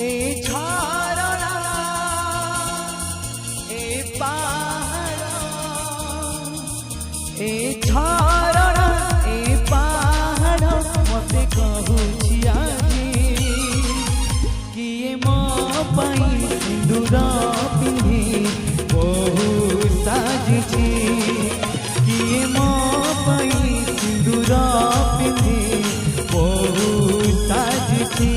ए झरना ए पहाड़ ए झरना ए पहाड़ मते कहूची आजी किए मो पाई सिंदूर पिंधी बहु साजिची किए मो पाई सिंदूर पिंधी बहु साजिची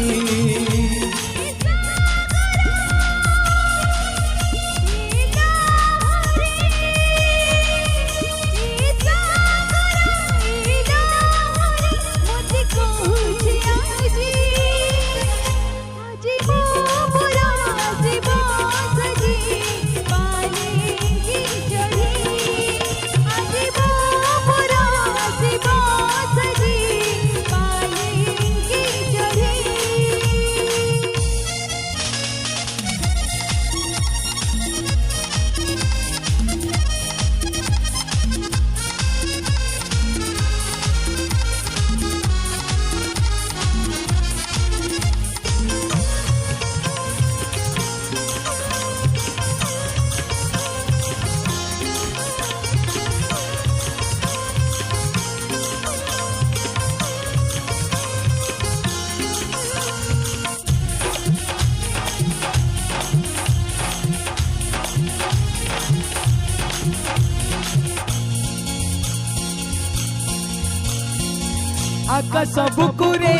आकाश बुकुरे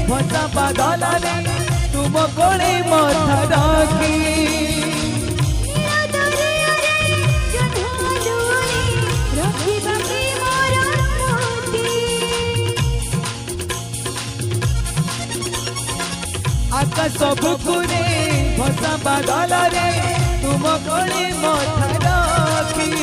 भसा बादल रे तुम कोले मथा रखी आकाश बुकुरे भसा बादल रे तुम कोले मथा रखी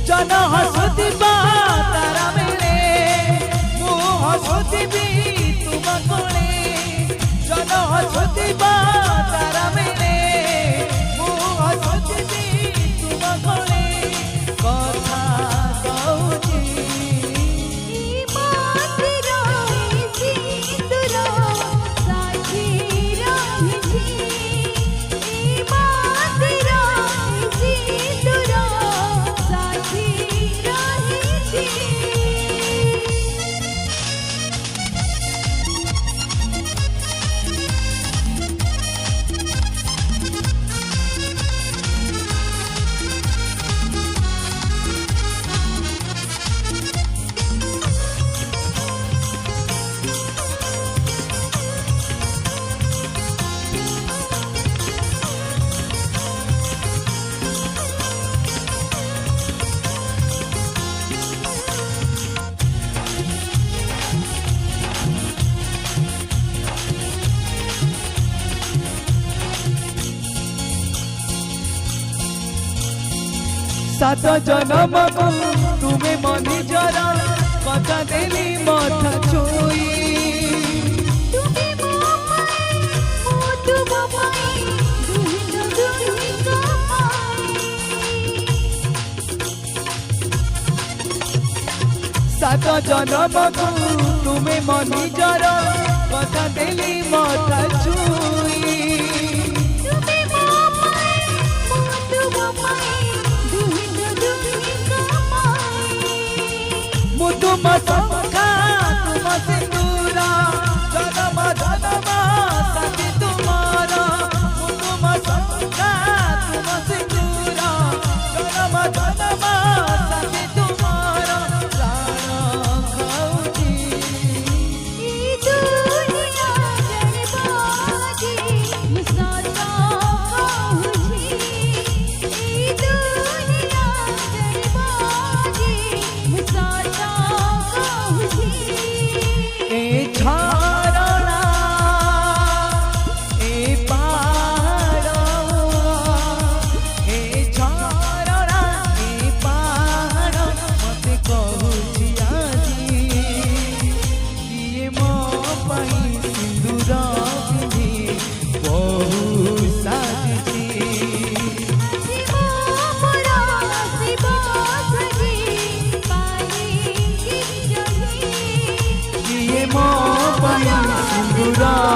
जन हसुथिबा तारा मेरे मु हसुथिबी तुम कोले जन हसुथिबा तारा मेरे मु हसुथिबी तुम कोले कथा कहूची सात जन्म को तुम्हें मनी जरा कथा देली मथा छुई सात जन्म को तुम्हें मनी जरा कथा देली मथा छुई तुम सखा तुम सिंदूर जन्म जन्म साथी तुम्हारा तुम सखा तुम सिंदूर जन्म जन्म साथी तुम्हारा प्राण खाऊची दुनिया जड़बाजी मुसाता कहूची दुनिया जड़बाजी मुसाता ଠାକୁର